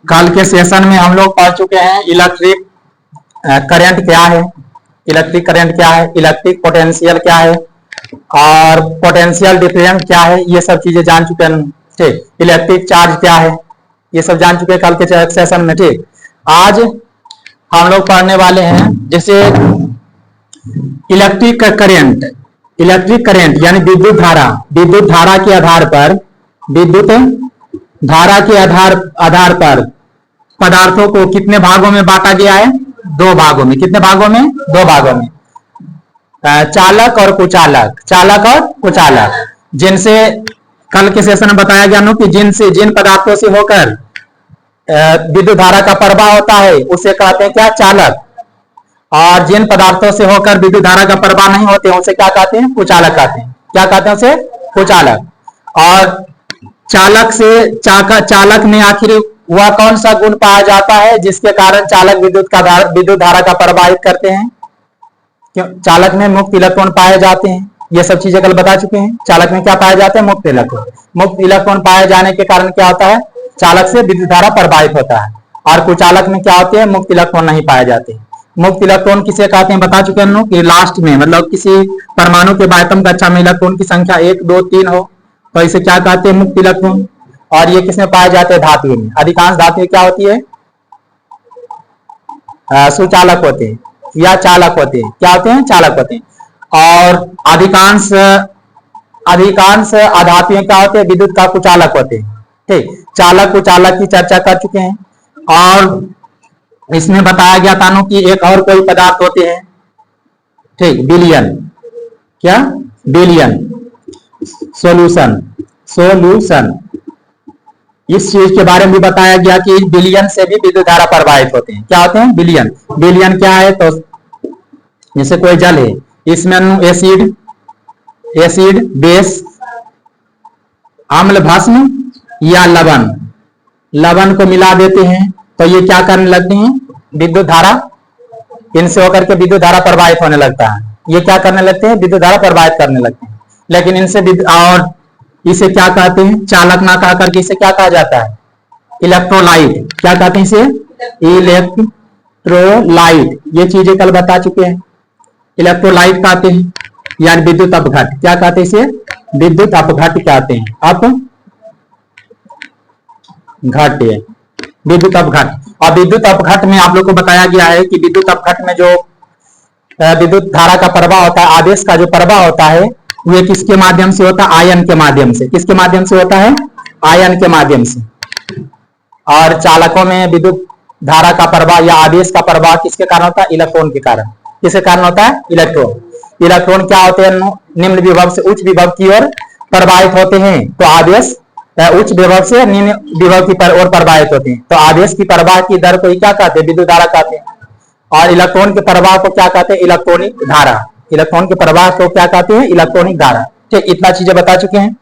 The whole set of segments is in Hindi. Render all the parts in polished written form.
कल के सेशन में हम लोग पढ़ चुके हैं इलेक्ट्रिक करंट क्या है, इलेक्ट्रिक करंट क्या है, इलेक्ट्रिक पोटेंशियल क्या है और पोटेंशियल डिफरेंस क्या है, ये सब चीजें जान चुके हैं। ठीक, इलेक्ट्रिक चार्ज क्या है, ये सब जान चुके हैं कल के सेशन में। ठीक, आज हम लोग पढ़ने वाले हैं जैसे इलेक्ट्रिक करंट, इलेक्ट्रिक करंट यानी विद्युत धारा, विद्युत धारा के आधार पर, विद्युत धारा के आधार पर पदार्थों को कितने भागों में बांटा गया है? दो भागों में। कितने भागों में? दो भागों में, चालक और कुचालक, चालक और कुचालक। जिनसे कल के सेशन में बताया गया ना कि जिन पदार्थों से होकर विद्युत धारा का प्रवाह होता है उसे कहते हैं क्या? चालक। और जिन पदार्थों से होकर विद्युत धारा का प्रवाह नहीं होते उसे क्या कहते हैं? कुचालक कहते हैं। क्या कहते हैं उसे? कुचालक। और चालक में आखिर वह कौन सा गुण पाया जाता है जिसके कारण चालक विद्युत धारा का प्रवाहित करते हैं? क्यों? चालक में मुक्त इलेक्ट्रॉन पाए जाते हैं। ये सब चीजें कल बता चुके हैं। चालक में क्या पाए जाते हैं? मुक्त इलेक्ट्रॉन। मुक्त इलेक्ट्रॉन पाए जाने के कारण क्या होता है? चालक से विद्युत धारा प्रवाहित होता है। और कुचालक में क्या होते हैं? मुक्त इलेक्ट्रॉन नहीं पाए जाते। मुक्त इलेक्ट्रॉन किसे कहते हैं बता चुके हैं हम लोग कि लास्ट में, मतलब किसी परमाणु के बाइटम कक्षा में इलेक्ट्रॉन की संख्या 1 2 3 हो तो इसे क्या कहते हैं? मुक्त इलेक्ट्रॉन। और ये किसमें पाए जाते हैं? धातुओं में। अधिकांश धातुएं क्या होती है? सुचालक होते हैं या चालक होते हैं। क्या होते हैं? चालक होते हैं। और अधिकांश अधातुएं क्या होते हैं? विद्युत का कुचालक होते हैं। ठीक, चालक कुचालक की चर्चा कर चुके हैं। और इसमें बताया गया था ना कि एक और कोई पदार्थ होते हैं, ठीक, विलयन। क्या? विलयन, सॉल्यूशन, सॉल्यूशन। इस चीज के बारे में भी बताया गया कि विलयन से भी विद्युत धारा प्रवाहित होते हैं। क्या होते हैं? विलयन। विलयन क्या है? तो जैसे कोई जल है, इसमें एसिड, एसिड, बेस, अम्ल भस्म या लवण, लवण को मिला देते हैं तो ये क्या करने लगते हैं? विद्युत धारा, इनसे होकर के विद्युत धारा प्रवाहित होने लगता है। ये क्या करने लगते हैं? विद्युत धारा प्रवाहित करने लगते हैं। लेकिन इनसे और इसे क्या कहते हैं? चालक ना कह करके इसे क्या कहा जाता है? इलेक्ट्रोलाइट। क्या कहते हैं इसे? इलेक्ट्रोलाइट। ये चीजें कल बता चुके हैं। इलेक्ट्रोलाइट कहते हैं यानी विद्युत अपघट। क्या कहते हैं इसे? विद्युत अपघट कहते हैं। अपघट, विद्युत अपघट। और विद्युत अपघट में आप लोग को बताया गया है कि विद्युत अपघट में जो विद्युत धारा का प्रवाह होता है, आवेश का जो प्रवाह होता है, वो किसके माध्यम से होता है? आयन के माध्यम से। किसके माध्यम से होता है? आयन के माध्यम से। और चालकों में विद्युत धारा का प्रवाह या आवेश का प्रवाह किसके कारण होता है? इलेक्ट्रॉन के कारण। किसके कारण होता है? इलेक्ट्रॉन। इलेक्ट्रॉन क्या होते हैं? निम्न विभव से उच्च विभव की ओर प्रवाहित होते हैं। तो आवेश उच्च विभव से निम्न विभव की ओर प्रवाहित होते हैं। तो आवेश की प्रवाह की दर को क्या कहते हैं? विद्युत धारा कहते हैं। और इलेक्ट्रॉन के प्रवाह को क्या कहते हैं? इलेक्ट्रॉनिक धारा। इलेक्ट्रॉन के प्रवाह को क्या कहते हैं? इलेक्ट्रॉनिक धारा। ठीक, इतना चीजें बता चुके हैं।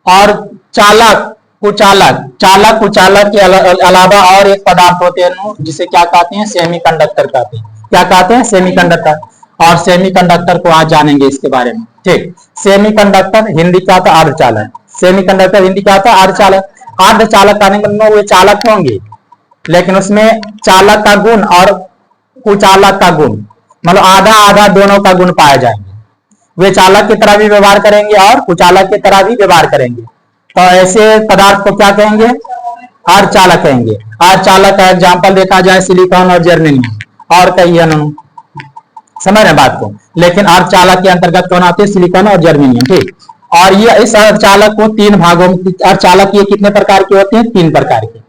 और चालक कुचालक, चालक कुचालक के अलावा और एक पदार्थ होते हैं जिसे क्या कहते हैं? सेमीकंडक्टर कहते हैं। क्या कहते हैं? सेमीकंडक्टर। और सेमीकंडक्टर को आज जानेंगे इसके बारे में। ठीक, सेमीकंडक्टर हिंदी क्या था? अर्धचालक। सेमीकंडक्टर हिंदी क्या था? अर्धचालक। अर्धचालक कहने का वो चालक होंगे लेकिन उसमें चालक का गुण और कुचालक का गुण, मतलब आधा आधा दोनों का गुण पाए जाएंगे। वे चालक की तरह भी व्यवहार करेंगे और कुचालक की तरह भी व्यवहार करेंगे। तो ऐसे पदार्थ को क्या कहेंगे? अर्धचालक कहेंगे। अर्धचालक का एग्जाम्पल देखा जाए सिलिकॉन और जर्मेनियम और कई अन्य, समझ रहे बात को। लेकिन अर्धचालक के अंतर्गत कौन आते हैं? सिलिकॉन और जर्मेनियम। ठीक, और ये इस अर्धचालक को 3 भागों में, अर्धचालक ये कितने प्रकार के होते हैं? 3 प्रकार के।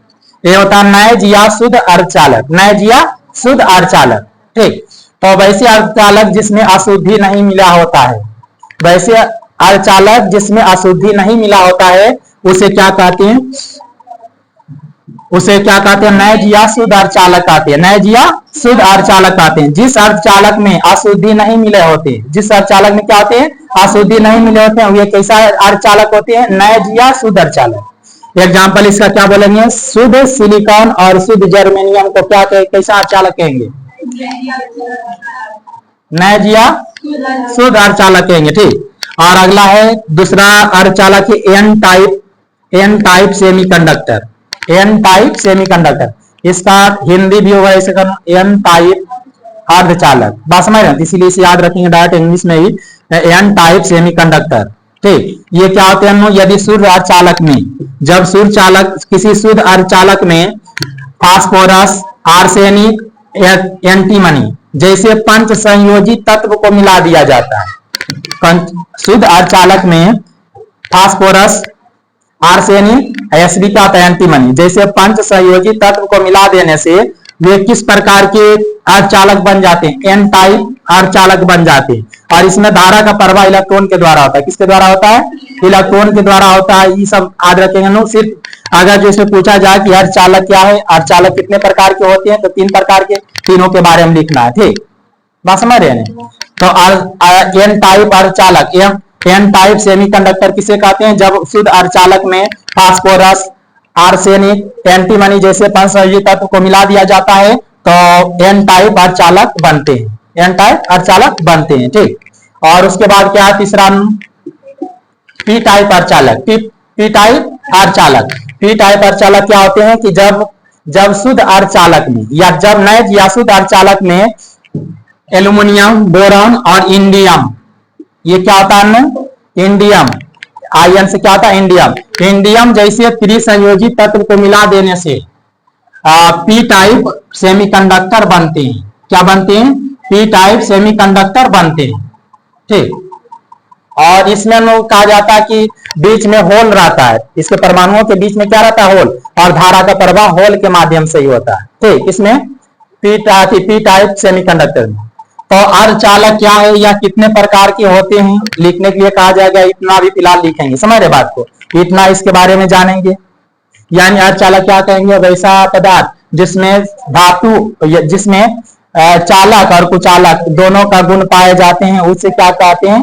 ये होता है नैज या शुद्ध अर्धचालक, नैज या शुद्ध अर्धचालक। ठीक, तो वैसे अर्धचालक जिसमें अशुद्धि नहीं मिला होता है, वैसे अर्धचालक जिसमें अशुद्धि नहीं मिला होता है उसे क्या कहते हैं? उसे क्या कहते हैं? नैज या शुद्ध अर्धचालक कहते हैं। नैज या शुद्ध अर्धचालक कहते हैं। जिस अर्धचालक में अशुद्धि नहीं मिले होते, जिस अर्धचालक में क्या होते हैं? अशुद्धि नहीं मिले होते हैं, वे कैसा अर्धचालक होते हैं? नैज या शुद्ध अर्धचालक। एग्जाम्पल इसका क्या बोलेंगे? शुद्ध सिलिकॉन और शुद्ध जर्मेनियम को क्या कैसा अर्धचालक कहेंगे? नैज या शुद्ध अर्धचालक कहेंगे। ठीक, और अगला है दूसरा अर्धचालक N type N type semiconductor, N type semiconductor, इसका हिंदी भी होगा ऐसे करना, एन टाइप अर्धचालक। बात समझ रहे हैं, इसीलिए इसे याद रखेंगे डायरेक्ट इंग्लिश में ही, एन टाइप सेमीकंडक्टर। ठीक, ये क्या होते हैं, यदि शुद्ध अर्धचालक में, जब शुद्ध चालक किसी शुद्ध अर्धचालक में फास्फोरस, आर्सेनिक, एंटीमनी जैसे पंच संयोजी तत्व को मिला दिया जाता है। शुद्ध अर्धचालक में फास्फोरस, आर्सेनिक, एसबी का एंटीमनी जैसे पंच संयोजी तत्व को मिला देने से वे किस प्रकार के अर्धचालक बन जाते हैं, एन टाइप अर्धचालक बन जाते हैं। और इसमें धारा का प्रवाह इलेक्ट्रॉन के द्वारा होता है। किसके द्वारा होता है, इलेक्ट्रॉन के द्वारा होता है। ये सब याद रखेंगे। सिर्फ अगर जो इसमें पूछा जाए कि अर्धचालक क्या है, अर्धचालक कितने प्रकार के होते हैं, तो 3 प्रकार के, तीनों के बारे में लिखना है। ठीक, बात समझ रहे हैं। तो एन टाइप अर्धचालक, एन टाइप सेमीकंडक्टर किसे कहते हैं, जब शुद्ध अर्धचालक में फास्फोरस, आर्सेनिक, एंटीमनी जैसे पंच संयोजी तत्व को मिला दिया जाता है तो एन टाइप अर्धचालक बनते हैं, एन टाइप अर्धचालक बनते हैं। ठीक, और उसके बाद क्या है तीसरा, पी टाइप अर्धचालक। पी टाइप अर्धचालक, पी टाइप अर्धचालक क्या होते हैं कि जब शुद्ध अर्धचालक में या जब नैज या शुद्ध अर्धचालक में एल्यूमिनियम, बोरॉन और इंडियम, ये क्या होता है, इंडियम, आयन से क्या होता है, इंडियम, इंडियम जैसे त्रिसंयोजी तत्व को मिला देने से पी टाइप सेमीकंडक्टर बनते हैं। क्या बनते हैं, पी टाइप सेमीकंडक्टर बनते हैं। ठीक, और इसमें कहा जाता है कि बीच में होल रहता है, इसके परमाणुओं के बीच में क्या रहता है, होल, और धारा का प्रवाह होल के माध्यम से ही होता है। ठीक, इसमें पी टाइप सेमीकंडक्टर में। तो अर्धचालक क्या है या कितने प्रकार के होते हैं, लिखने के लिए कहा जाएगा, इतना भी फिलहाल लिखेंगे, समझ रहे बात को, इतना इसके बारे में जानेंगे। यानी अर्धचालक क्या कहेंगे, वैसा पदार्थ जिसमें धातु, जिसमें चालक और कुचालक दोनों का गुण पाए जाते हैं, उससे क्या कहते हैं,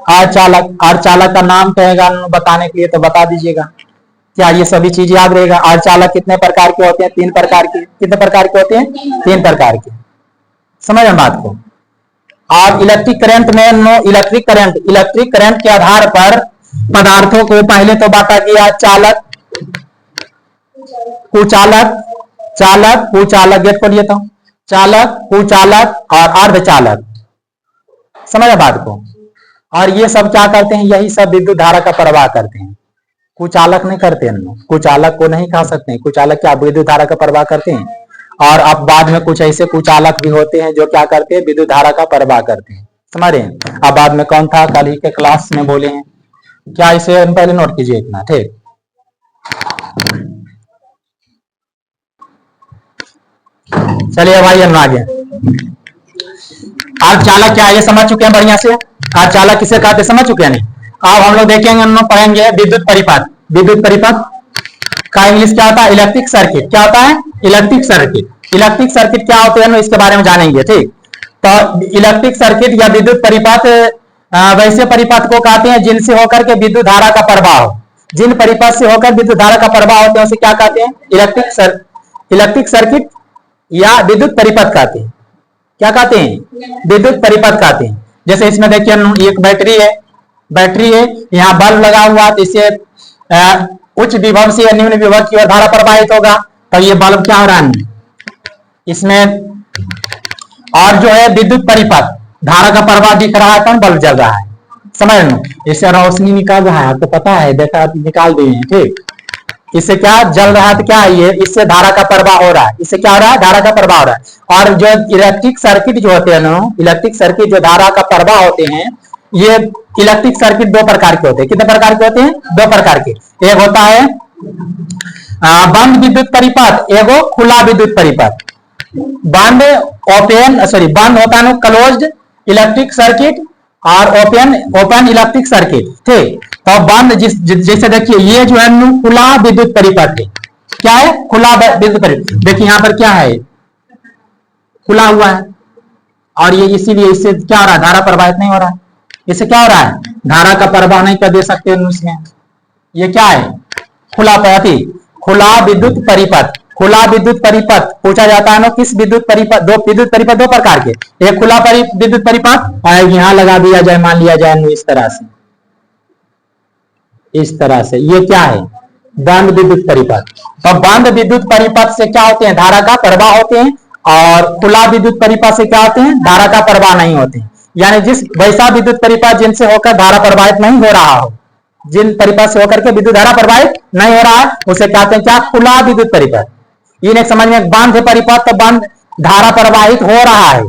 अर्धचालक। अर्धचालक का नाम कहेगा बताने के लिए, तो बता दीजिएगा, क्या ये सभी चीज याद रहेगा। अर्धचालक कितने प्रकार के होते हैं, 3 प्रकार के। कितने प्रकार के होते हैं, 3 प्रकार के, समझ रहे बात को। और इलेक्ट्रिक करंट में इलेक्ट्रिक करंट के आधार पर पदार्थों को पहले तो बांटा गया, चालक, कुचालक, चालक, कुचालक, गेट खोलिए तो, चालक, कुचालक और अर्धचालक, समझ बात को। और ये सब क्या करते हैं, यही सब विद्युत धारा का प्रवाह करते हैं। कुचालक नहीं करते हैं, कुचालक को नहीं कह सकते हैं, कुचालक क्या विद्युत धारा का प्रवाह करते हैं। और अब बाद में कुछ ऐसे कुचालक भी होते हैं जो क्या करते हैं, विद्युत धारा का प्रवाह करते हैं, समझ रहे हैं। अब बाद में कौन था, कल ही के क्लास में बोले हैं, क्या इसे पहले नोट कीजिए इतना। ठीक, चलिए भाई हम आगे। अर्धचालक क्या है ये समझ चुके हैं बढ़िया से। अर्धचालक किसे कहते समझ चुके हैं नहीं। अब हम लोग देखेंगे, हम लोग पढ़ेंगे विद्युत परिपथ। विद्युत परिपथ का इंग्लिश क्या होता है, इलेक्ट्रिक सर्किट। क्या होता है, इलेक्ट्रिक सर्किट। इलेक्ट्रिक सर्किट क्या होते हैं इसके बारे में जानेंगे। ठीक, तो इलेक्ट्रिक सर्किट या विद्युत परिपथ वैसे परिपथ को कहते हैं जिनसे होकर के विद्युत धारा का प्रवाह हो। जिन परिपथ से होकर विद्युत धारा का प्रवाह होते हैं उसे क्या कहते हैं, इलेक्ट्रिक सर्किट या विद्युत परिपथ कहते हैं। क्या कहते हैं, विद्युत परिपथ कहते हैं। जैसे इसमें देखिए एक बैटरी है, यहाँ बल्ब लगा हुआ, तो इससे उच्च विभव से निम्न विभव की ओर धारा प्रवाहित होगा, तो ये बल्ब क्या हो रहा है इसमें। और जो है विद्युत परिपथ, धारा का प्रवाह दिख रहा है, बल्ब जल रहा है, समझ लो, इससे रोशनी निकाल रहा है, आपको पता है, देखा निकाल दिए हैं। ठीक, इससे क्या जल रहा है, तो क्या है ये, इससे धारा का प्रवाह हो रहा है। इससे क्या हो रहा है, धारा का प्रवाह हो रहा है। और जो इलेक्ट्रिक सर्किट जो होते हैं ना, इलेक्ट्रिक सर्किट जो धारा का प्रवाह होते हैं, ये इलेक्ट्रिक सर्किट 2 प्रकार के होते हैं। कितने प्रकार के होते हैं, 2 प्रकार के। एक होता है बंद विद्युत परिपथ, एगो खुला विद्युत परिपथ। बंद होता है क्लोज्ड इलेक्ट्रिक सर्किट और ओपन इलेक्ट्रिक सर्किट। ठीक, तो बंद जैसे देखिए ये जो है खुला विद्युत परिपथ है। क्या है, खुला विद्युत परिपथ। देखिए यहाँ पर क्या है, खुला हुआ है, और ये इसीलिए इससे क्या हो रहा है, धारा प्रवाहित नहीं हो रहा है। इससे क्या हो रहा है, धारा का प्रवाह नहीं कर दे सकते इसमें। ये क्या है, खुला खुला विद्युत परिपथ। खुला विद्युत परिपथ पूछा जाता है ना, किस विद्युत परिपथ, 2 विद्युत परिपथ 2 प्रकार के, एक खुला विद्युत परिपथ और यहां लगा दिया जाए, मान लिया जाए इस तरह से, ये क्या है, बंद विद्युत परिपथ। तो बंद विद्युत परिपथ से क्या होते हैं, धारा का प्रवाह होते हैं, और खुला विद्युत परिपथ से क्या होते हैं, धारा का प्रवाह नहीं होते हैं। यानी जिस वैसा विद्युत परिपथ जिनसे होकर धारा प्रवाहित नहीं हो रहा हो, जिन परिपथ से होकर के विद्युत धारा प्रवाहित नहीं हो रहा है, उसे कहते हैं क्या, खुला विद्युत परिपथ। ये नहीं समझ में, बंद परिपथ तो बंद धारा प्रवाहित हो रहा है,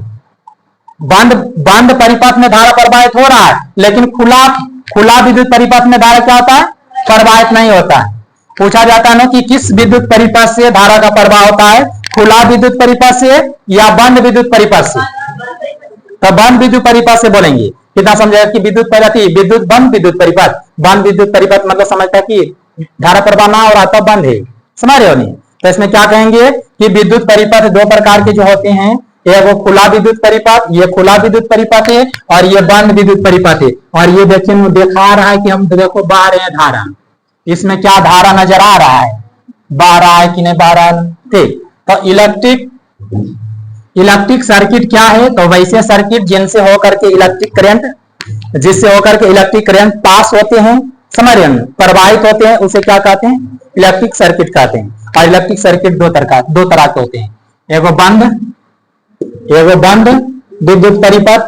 बंद परिपथ में धारा प्रवाहित हो रहा है, लेकिन खुला विद्युत परिपथ में धारा क्या होता है, प्रवाहित नहीं होता है। पूछा जाता है ना कि किस विद्युत परिपथ से धारा का प्रवाह होता है, खुला विद्युत परिपथ से या बंद विद्युत परिपथ से। तो बंद विद्युत परिपथ से बोलेंगे। कितना समझेगा कि विद्युत बंद विद्युत परिपथ, बंद विद्युत परिपथ मतलब समझता है कि धारा प्रवाह ना हो रहा तब बंद है, समझ रहे हो नहीं। तो इसमें क्या कहेंगे कि विद्युत परिपथ दो प्रकार के जो होते हैं, वो खुला विद्युत परिपथ, ये खुला विद्युत परिपथ है, और ये बंद विद्युत परिपथ है। और ये देखिए दिखा रहा है कि हम देखो बह रहे हैं धारा, इसमें क्या धारा नजर आ रहा है, बह रहा है कि नहीं बह रहा है। ठीक, तो इलेक्ट्रिक सर्किट क्या है, तो वैसे सर्किट जिनसे होकर के इलेक्ट्रिक करंट, जिससे होकर के इलेक्ट्रिक करंट पास होते हैं, समझ रहे हैं, प्रवाहित होते हैं, उसे क्या कहते हैं, इलेक्ट्रिक सर्किट कहते हैं। और इलेक्ट्रिक सर्किट दो तरह के होते हैं, एगो बंद विद्युत परिपथ,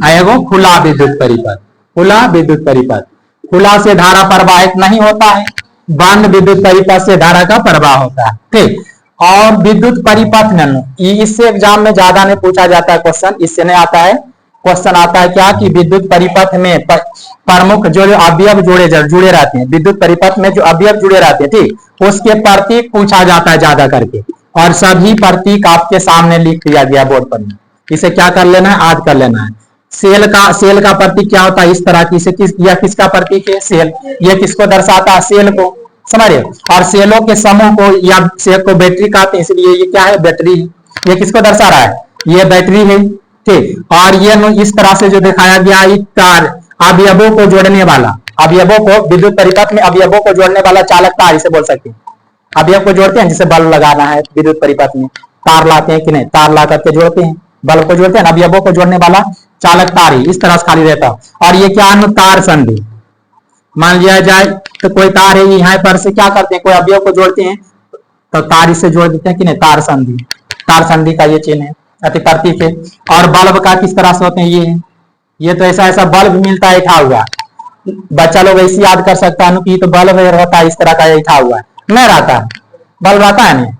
एगो खुला विद्युत परिपथ। खुला विद्युत परिपथ, खुला से धारा प्रवाहित नहीं होता है, बंद विद्युत परिपथ से धारा का प्रवाह होता है। ठीक, और विद्युत परिपथ में इससे एग्जाम में ज्यादा नहीं पूछा जाता है क्वेश्चन, इससे नहीं आता है क्वेश्चन, आता है क्या कि विद्युत परिपथ में प्रमुख जो अवयव जुड़े रहते हैं, विद्युत परिपथ में जो अवयव जुड़े रहते हैं, ठीक, उसके प्रतीक पूछा जाता है ज्यादा करके, और सभी प्रतीक आपके सामने लिख दिया गया बोर्ड पर। इसे क्या कर लेना है, आज कर लेना है। सेल का प्रतीक क्या होता है, इस तरह की, यह किसका प्रतीक है, सेल। ये किसको दर्शाता है, सेल को, समझ रहे हो। और सेलों के समूह को या सेल को बैटरी कहते हैं, इसलिए ये क्या है, बैटरी। ये किसको दर्शा रहा है, ये बैटरी है। ठीक, और ये इस तरह से जो दिखाया गया, एक तार अवयवों को जोड़ने वाला, अवयवों को विद्युत परिपथ में अवयवों को जोड़ने वाला चालक तार इसे बोल सकते हैं। अवयव को जोड़ते हैं, जिसे बल्ब लगाना है विद्युत परिपथ में, तार लाते हैं कि नहीं, तार ला करके जोड़ते हैं, बल्ब को जोड़ते हैं, अवयवों को जोड़ने वाला चालक तार ही इस तरह से खाली रहता है। और ये क्या है, तार संधि। मान लिया जाए तो कोई तार है, यहाँ पर से क्या करते हैं, कोई अवयव को जोड़ते हैं तो तार इससे जोड़ देते हैं कि नहीं, तार संधि। तार संधि का ये चिन्ह है, अति प्रतीक है। और बल्ब का किस तरह से होते हैं, ये तो ऐसा बल्ब मिलता है उठा हुआ, बच्चा लोग ऐसे याद कर सकता है कि तो बल्ब होता है इस तरह का उठा हुआ, नहीं रहता है, बल्ब आता है नहीं,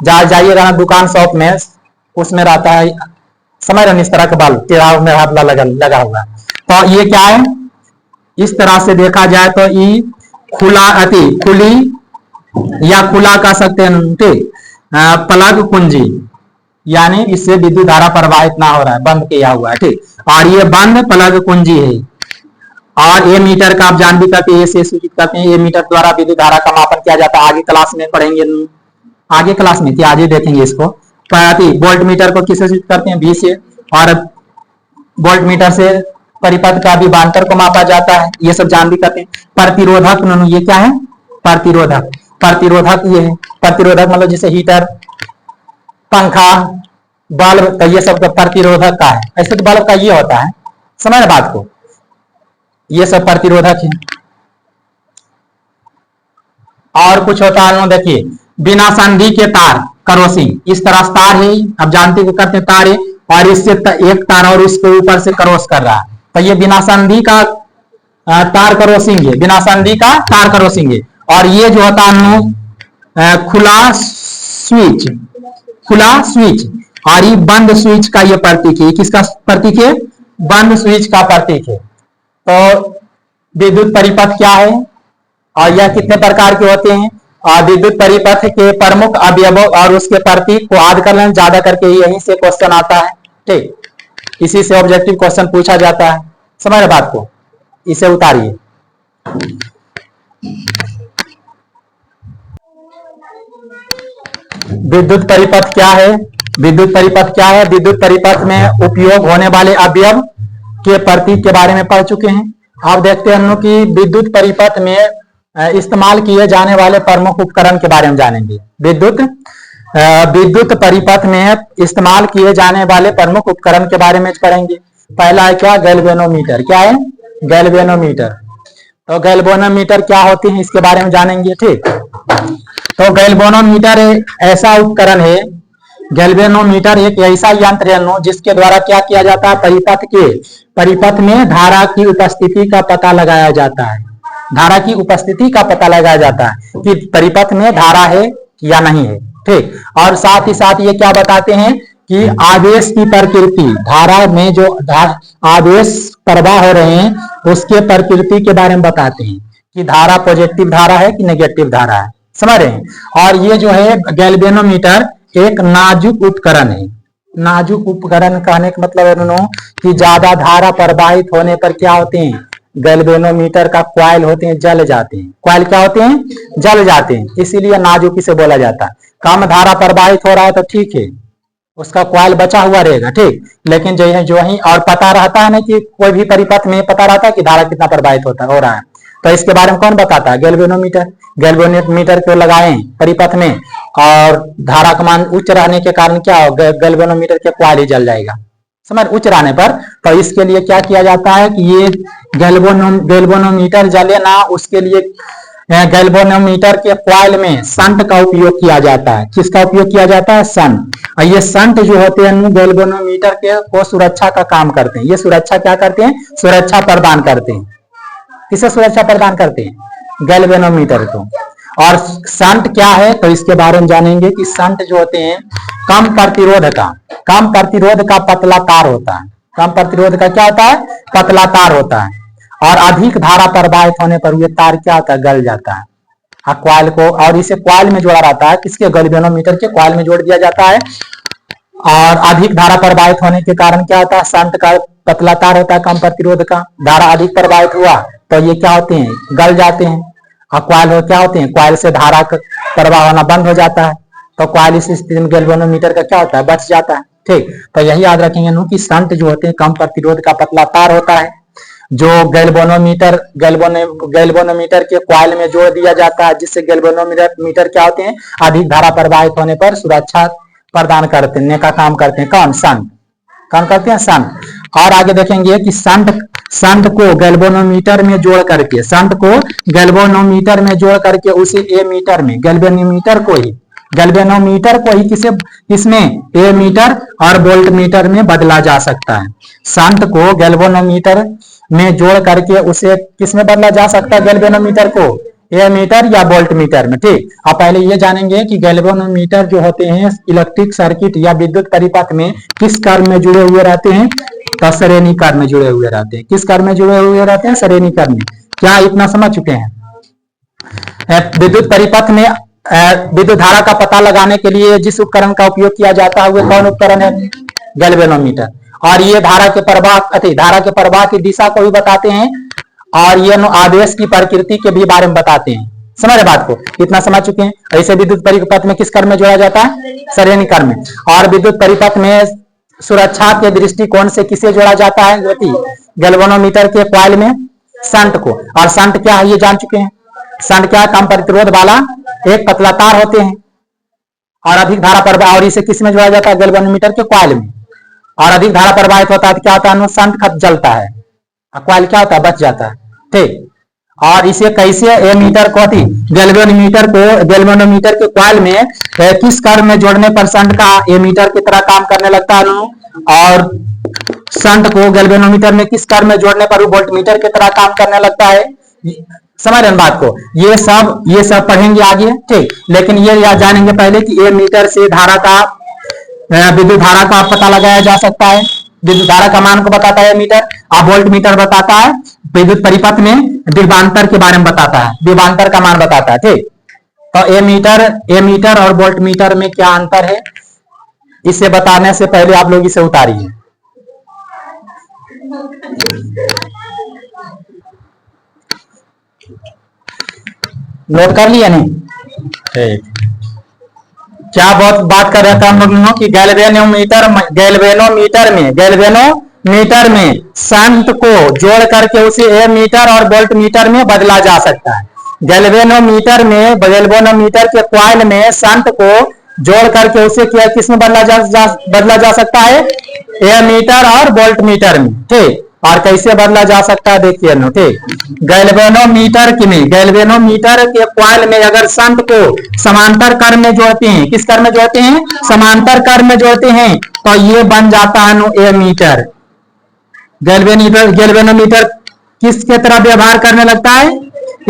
जाइएगा ना दुकान शॉप में, उसमें रहता है, समझ रहे, इस तरह का बल्ब तेरा में हाथ लगा हुआ। तो ये क्या है, इस तरह से देखा जाए तो ये खुली या खुला कह सकते हैं, ठीक, प्लग कुंजी, यानी इससे विद्युत धारा प्रवाहित ना हो रहा है, बंद किया हुआ है। ठीक, और ये बंद प्लग कुंजी है। और ये मीटर का आप जान भी करते हैं, से सूचित करते हैं, ये मीटर द्वारा विद्युत धारा का मापन किया जाता है। आगे क्लास में पढ़ेंगे, आगे क्लास में आज ही देखेंगे इसको। वोल्ट मीटर को किससे सूचित करते हैं, V से। और वोल्ट मीटर से परिपथ का विभवांतर को मापा जाता है, ये सब जान भी करते हैं। प्रतिरोधक, ये क्या है, प्रतिरोधक। प्रतिरोधक ये है, प्रतिरोधक मतलब जैसे हीटर, पंखा, बल्ब, तो ये सब प्रतिरोधक का है। ऐसे तो बल्ब का ये होता है, समझ बात को, ये सब प्रतिरोधक है। और कुछ होता है, देखिए बिना संधि के तार, करोसिंग, इस तरह तार है, अब जानते को करते तार है, और इससे एक तार और इसके ऊपर से क्रॉस कर रहा है, तो ये बिना संधि का तार करोसिंग है, बिना संधि का तार करोसिंग है। और ये जो होता है खुला स्विच, और ये बंद स्विच का ये प्रतीक है। किसका प्रतीक है, बंद स्विच का प्रतीक है। तो विद्युत परिपथ क्या है और यह कितने प्रकार के होते हैं, और विद्युत परिपथ के प्रमुख अवयवों और उसके प्रतीक को याद कर लें, ज्यादा करके यहीं से क्वेश्चन आता है। ठीक, इसी से ऑब्जेक्टिव क्वेश्चन पूछा जाता है, समझ रहे बात को, इसे उतारिए। विद्युत परिपथ क्या है, विद्युत परिपथ क्या है, विद्युत परिपथ में उपयोग होने वाले अवयव के प्रतीक के बारे में पढ़ चुके हैं। अब देखते हैं कि विद्युत परिपथ में इस्तेमाल किए जाने वाले प्रमुख उपकरण के बारे में जानेंगे। विद्युत परिपथ में इस्तेमाल किए जाने वाले प्रमुख उपकरण के बारे में पढ़ेंगे। पहला है क्या, गैल्वेनोमीटर। क्या है, गैल्वेनोमीटर। तो गैल्वेनोमीटर क्या होते हैं इसके बारे में जानेंगे। ठीक, तो गैल्वेनोमीटर ऐसा उपकरण है, गैल्वेनोमीटर एक ऐसा यंत्र है जिसके द्वारा क्या किया जाता है, परिपथ में धारा की उपस्थिति का पता लगाया जाता है। धारा की उपस्थिति का पता लगाया जाता है कि परिपथ में धारा है या नहीं है। ठीक, और साथ ही साथ ये क्या बताते हैं कि आवेश की प्रकृति, धारा में जो आवेश प्रवाह हो रहे हैं उसके प्रकृति के बारे में बताते हैं कि धारा पॉजिटिव धारा है कि नेगेटिव धारा है, समझ रहे हैं। और ये जो है गैल्वेनोमीटर एक नाजुक उपकरण है। नाजुक उपकरण कहने का मतलब है कि ज्यादा धारा प्रवाहित होने पर क्या होते हैं, गैल्वेनोमीटर का कॉइल होते हैं जल जाते हैं। कॉइल क्या होते हैं, जल जाते हैं, इसीलिए नाजुकी से बोला जाता है। कम धारा प्रवाहित हो रहा है तो ठीक है, उसका कॉइल बचा हुआ रहेगा। ठीक, लेकिन जो ही और पता रहता है ना कि कोई भी परिपथ में पता रहता है कि धारा कितना प्रवाहित हो रहा है, तो इसके बारे में कौन बताता है, गैल्वेनोमीटर। गैल्वेनोमीटर को लगाएं परिपथ में और धारा का मान उच्च रहने के कारण क्या होगा, गैल्वेनोमीटर के कॉइल ही जल जाएगा, समझ, उच्च रहने पर। तो इसके लिए क्या किया जाता है कि ये गैल्वेनोमीटर जले ना, उसके लिए गैल्वेनोमीटर के कॉइल में शंट का उपयोग किया जाता है। किसका उपयोग किया जाता है, शंट। और ये शंट जो होते हैं गैल्वेनोमीटर के को सुरक्षा का काम करते हैं। ये सुरक्षा क्या करते हैं, सुरक्षा प्रदान करते हैं। किसे सुरक्षा प्रदान करते हैं, गैल्वेनोमीटर को। और शंट क्या है तो इसके बारे में जानेंगे कि शंट जो होते हैं कम प्रतिरोध का पतला तार होता है। कम प्रतिरोध का क्या होता है, पतला तार होता है। और अधिक धारा प्रवाहित होने पर ये तार क्या होता है, गल जाता है। कॉइल को, और इसे कॉइल में जोड़ा रहता है, किसके, गैल्वेनोमीटर के कॉइल में जोड़ दिया जाता है। और अधिक धारा प्रवाहित होने के कारण क्या होता है, शंट का पतला तार होता है कम प्रतिरोध का, धारा अधिक प्रवाहित हुआ तो ये क्या होते हैं, गल जाते हैं। और कॉइल हो क्या होते हैं, कॉइल से धारा का प्रवाह होना बंद हो जाता है, तो कॉइल इस स्थिति में गैल्वेनोमीटर का क्या होता है, बच जाता है। ठीक, तो यही याद रखेंगे कि शंट जो होते हैं कम प्रतिरोध का पतला तार होता है, जो गैल्वेनोमीटर के कॉइल में जोड़ दिया जाता है, जिससे गैल्वेनोमीटर क्या होते हैं, अधिक धारा प्रवाहित होने पर सुरक्षा प्रदान करने का काम करते हैं। कौन, शंट, कौन करते हैं, शंट। और आगे देखेंगे कि शंट को गैल्वेनोमीटर में जोड़ करके उसे एमीटर में, गैल्वेनोमीटर को ही किसमें, एमीटर और वोल्टमीटर में बदला जा सकता है। शंट को गैल्वेनोमीटर में जोड़ करके उसे किसमें बदला जा सकता है, गैल्वेनोमीटर को एमीटर या वोल्टमीटर में। ठीक, अब पहले ये जानेंगे कि गैल्वेनोमीटर जो होते हैं इलेक्ट्रिक सर्किट या विद्युत परिपथ में किस क्रम में जुड़े हुए रहते हैं, तो श्रेणी क्रम में जुड़े हुए रहते हैं। किस क्रम में जुड़े हुए रहते हैं, श्रेणी क्रम में। क्या इतना समझ चुके हैं। विद्युत परिपथ में विद्युत धारा का पता लगाने के लिए जिस उपकरण का उपयोग किया जाता है वह कौन उपकरण है, गैल्वेनोमीटर। और ये धारा के प्रवाह की दिशा को भी बताते हैं, और ये आवेश की प्रकृति के भी बारे में बताते हैं। समझ रहे बात को, इतना समझ चुके हैं। ऐसे विद्युत परिपथ में किस क्रम में जोड़ा जाता है, श्रेणी क्रम में। और विद्युत परिपथ में सुरक्षा के दृष्टिकोण से किसे जोड़ा जाता है, गैल्वेनोमीटर के कॉइल में शंट को। और शंट क्या है ये जान चुके हैं। शंट क्या है, कम प्रतिरोध वाला एक पतला तार होते हैं और अधिक धारा प्रवाह, और इसे किस में जोड़ा जाता है, गैल्वेनोमीटर के कॉइल में। और अधिक धारा प्रवाहित होता है तो क्या होता है, शंट खत जलता है, कॉइल क्या होता है, बच जाता है। ठीक, और इसे कैसे एमीटर को गैल्वेनोमीटर के कॉइल में किस क्रम में जोड़ने पर शंट का एमीटर की तरह काम करने लगता है, और शंट को गैल्वेनोमीटर में किस क्रम में जोड़ने पर वो वोल्टमीटर की तरह काम करने लगता है। समझ रहे बात को, ये सब पढ़ेंगे आगे। ठीक, लेकिन ये याद जानेंगे पहले कि एमीटर से विद्युत धारा का पता लगाया जा सकता है। विद्युत धारा का मान को बताता है मीटर, और वोल्टमीटर बताता है विद्युत परिपथ में विभवांतर के बारे में बताता है, विभवांतर का मान बताता है। ठीक, तो एमीटर और वोल्टमीटर में क्या अंतर है, इसे बताने से पहले आप लोग इसे उतारिए। नोट कर लिया नहीं, ठीक। क्या बहुत बात कर रहा था हम लोग कि गैल्वेनोमीटर में शंट को जोड़ करके उसे एमीटर और वोल्टमीटर में बदला जा सकता है। गैल्वेनोमीटर के कॉइल में शंट को जोड़ करके उसे किस में बदला जा सकता है, एमीटर और वोल्टमीटर में। ठीक, और कैसे बदला जा सकता है देखिए नो, ठीक। गैल्वेनोमीटर के कॉइल में अगर शंट को समांतर कर में जोड़ते हैं, किस कर में जोड़ते हैं, समांतर कर में जोड़ते हैं, तो ये बन जाता है नो एमीटर। गैल्वेनोमीटर किसके तरह व्यवहार करने लगता है,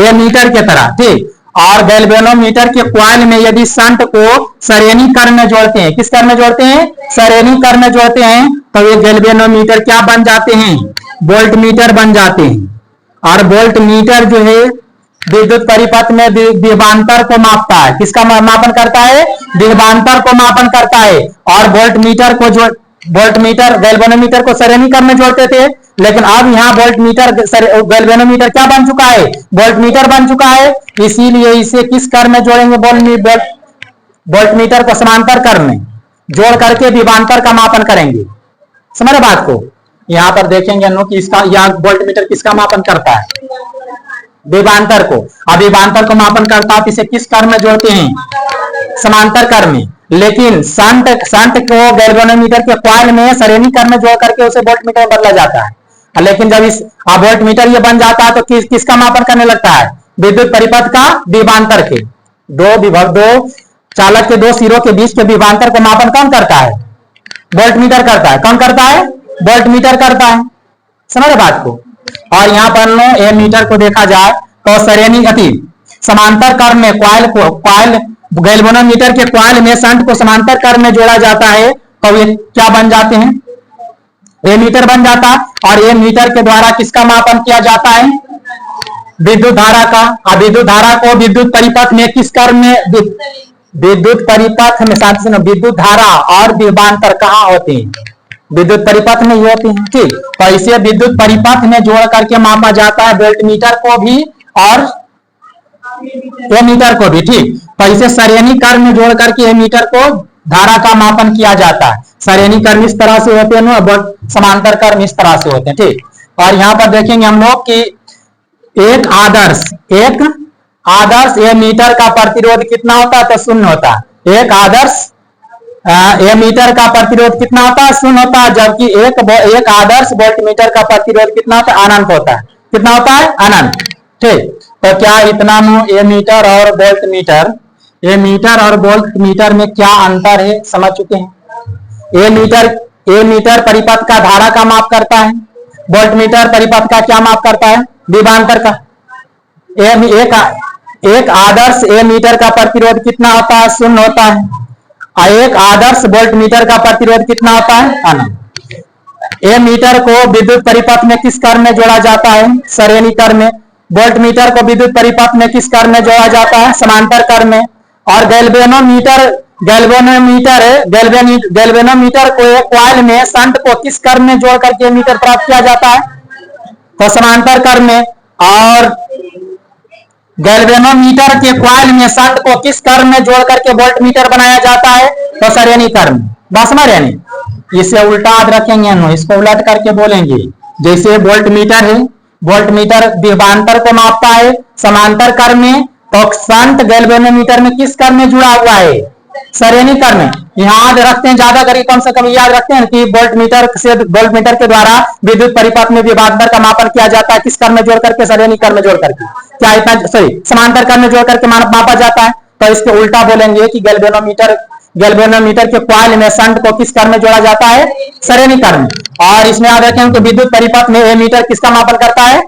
एमीटर के तरह, ठीक। और गैल्वेनोमीटर के कॉइल में यदि शंट को श्रेणी कर में जोड़ते हैं, किस कर में जोड़ते हैं, श्रेणी कर में जोड़ते हैं, तो ये गैल्वेनोमीटर क्या बन जाते हैं, वोल्टमीटर बन जाते हैं। और वोल्टमीटर जो है विद्युत परिपथ में विभवांतर को मापता है, किसका मापन करता है, विभवांतर को मापन करता है। और वोल्टमीटर को जो गैल्वेनोमीटर को श्रेणी कर में जोड़ते थे, लेकिन अब यहाँ गैल्वेनोमीटर क्या बन चुका है, वोल्टमीटर बन चुका है, इसीलिए इसे किस कर में जोड़ेंगे, वोल्टमीटर को समांतर कर में जोड़ करके विभवांतर का मापन करेंगे। समझ बात को, यहाँ पर देखेंगे कि इसका यहाँ वोल्टमीटर किसका मापन करता है, विभवांतर को। अब विभवांतर को मापन करता है, इसे किस कर में जोड़ते हैं, समांतर कर में। लेकिन शंट को गैल्वेनोमीटर के कॉइल में श्रेणी कर में जोड़ करके उसे वोल्टमीटर बदला जाता है। लेकिन जब इस वोल्टमीटर ये बन जाता है तो किसका मापन करने लगता है, विद्युत परिपथ का विभवांतर के, दो चालक के दो सिरों के बीच के विभवांतर को मापन कौन करता है, वोल्टमीटर करता है। कौन करता है, वोल्टमीटर करता है। समझ बात को। और यहाँ पर एमीटर को देखा जाए तो श्रेणी अति समांतर कर में कॉइल गैल्वेनोमीटर के कॉइल में शंट को समांतर कर में जोड़ा जाता है, तो ये क्या बन जाते हैं, एमीटर बन जाता। और एमीटर के द्वारा किसका मापन किया जाता है, विद्युत धारा का। अब विद्युत धारा को विद्युत परिपथ में किस कर में, विद्युत परिपथ में, साथ में विद्युत धारा और विभवांतर कहाँ होते हैं, विद्युत परिपथ में ही होते हैं, ठीक। तो इसे विद्युत परिपथ में जोड़ करके मापा जाता है, वोल्टमीटर को भी और एमीटर को भी, ठीक। तो इसे श्रेणी कर में जोड़ करके एमीटर को धारा का मापन किया जाता है। श्रेणी कर्म इस तरह से होते हैं, समांतर कर्म इस तरह से होते हैं, ठीक। और यहाँ पर देखेंगे हम लोग कि एक आदर्श एमीटर का प्रतिरोध कितना होता है, तो शून्य होता है। एक आदर्श एमीटर का प्रतिरोध कितना होता है, शून्य होता है। जबकि एक आदर्श वोल्टमीटर का प्रतिरोध कितना होता है, अनंत होता है। कितना होता है, अनंत, ठीक। तो क्या इतना एमीटर और वोल्टमीटर में क्या अंतर है, समझ चुके हैं। एमीटर परिपथ का धारा का माप करता है, वोल्टमीटर परिपथ का क्या माप करता है, विभवांतर का। एक आदर्श एमीटर का प्रतिरोध कितना होता है, शून्य होता है। और एक आदर्श वोल्टमीटर का प्रतिरोध कितना होता है, अनंत। एमीटर को विद्युत परिपथ में किस कर में जोड़ा जाता है, श्रेणी कर में। वोल्टमीटर को विद्युत परिपथ में किस कर में जोड़ा जाता है, समांतर कर में। और गैल्वेनोमीटर को एक कॉइल में शंट को किस कर में जोड़ करके मीटर प्राप्त किया जाता है, तो समांतर कर में। और गैल्वेनोमीटर के कॉइल में शंट को किस कर में जोड़ करके वोल्टमीटर बनाया जाता है, तो श्रेणी कर में। बस समझ रहे नहीं, इसे उल्टा याद रखेंगे, इसको उलट करके बोलेंगे। जैसे वोल्टमीटर है, वोल्टमीटर विभवांतर को मापता है समांतर कर में, तो शंट गैल्वेनोमीटर में किस कर में जुड़ा हुआ है, श्रेणी कर में। याद रखते हैं, ज्यादा करीब कम से कम याद रखते हैं कि वोल्टमीटर के द्वारा विद्युत परिपथ में विभवांतर का मापन किया जाता है, किस कर में जोड़ करके, श्रेणी कर में जोड़ करके। क्या इतना समांतर कर में जोड़ करके मापा जाता है। तो इसके उल्टा बोलेंगे कि गैल्वेनोमीटर के कॉइल में शंट को किस कर में जोड़ा जाता है, श्रेणी कर में। और इसमें याद रखें कि विद्युत परिपथ में एमीटर किसका मापन करता है,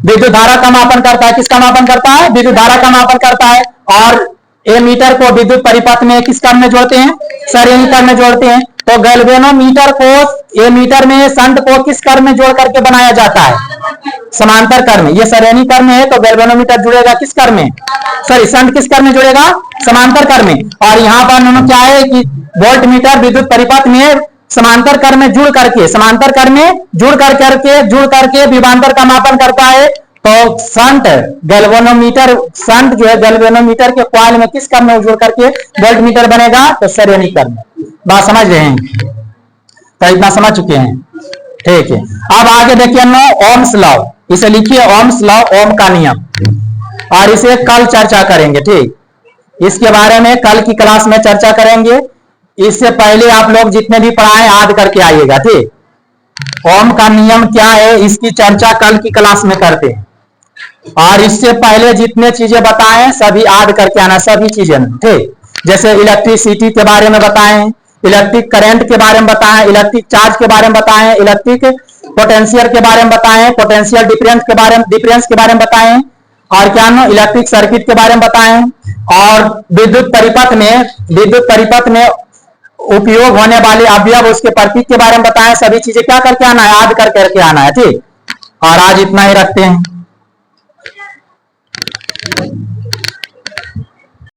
विद्युत धारा का मापन करता है। किसका मापन करता है, विद्युत धारा का मापन करता है। और एमीटर को विद्युत परिपथ में किस कर में जोड़ते हैं, श्रेणी कर में जोड़ते हैं। तो गैल्वेनोमीटर को एमीटर में शंट को किस कर में जोड़ करके बनाया जाता है, समांतर कर में। ये श्रेणी कर में है तो गैल्वेनोमीटर जुड़ेगा किस कर में, शंट किस कर में जुड़ेगा, समांतर कर में। और यहाँ पर क्या है कि वोल्टमीटर विद्युत परिपथ में समांतर कर में जुड़ करके विभवांतर का मापन करता है। तो शंट जो है गैल्वेनोमीटर के कॉइल में किस कर में जुड़ करके वोल्टमीटर बनेगा, तो श्रेणी कर में। बात समझ रहे हैं, तो इतना समझ चुके हैं, ठीक है। अब आगे देखिए ओम्स लॉ, इसे लिखिए ओम्स लॉ, ओम का नियम। और इसे कल चर्चा करेंगे, ठीक। इसके बारे में कल की क्लास में चर्चा करेंगे। इससे पहले आप लोग जितने भी पढ़ाए याद करके आइएगा, ठीक। ओम का नियम क्या है इसकी चर्चा कल की क्लास में करते हैं। और इससे पहले जितने चीजें बताएं सभी याद करके आना, सभी चीजें, ठीक। जैसे इलेक्ट्रिसिटी के बारे में बताएं, इलेक्ट्रिक करंट के बारे में बताएं, इलेक्ट्रिक चार्ज के बारे में बताएं, इलेक्ट्रिक पोटेंशियल के बारे में बताएं, पोटेंशियल डिफरेंस के बारे में बताएं, और क्या ना इलेक्ट्रिक सर्किट के बारे में बताएं, और विद्युत परिपथ में उपयोग होने वाले अवयव उसके प्रतीक के बारे में बताएं। सभी चीजें क्या करके आना है, याद करके आना है, ठीक। और आज इतना ही रखते हैं।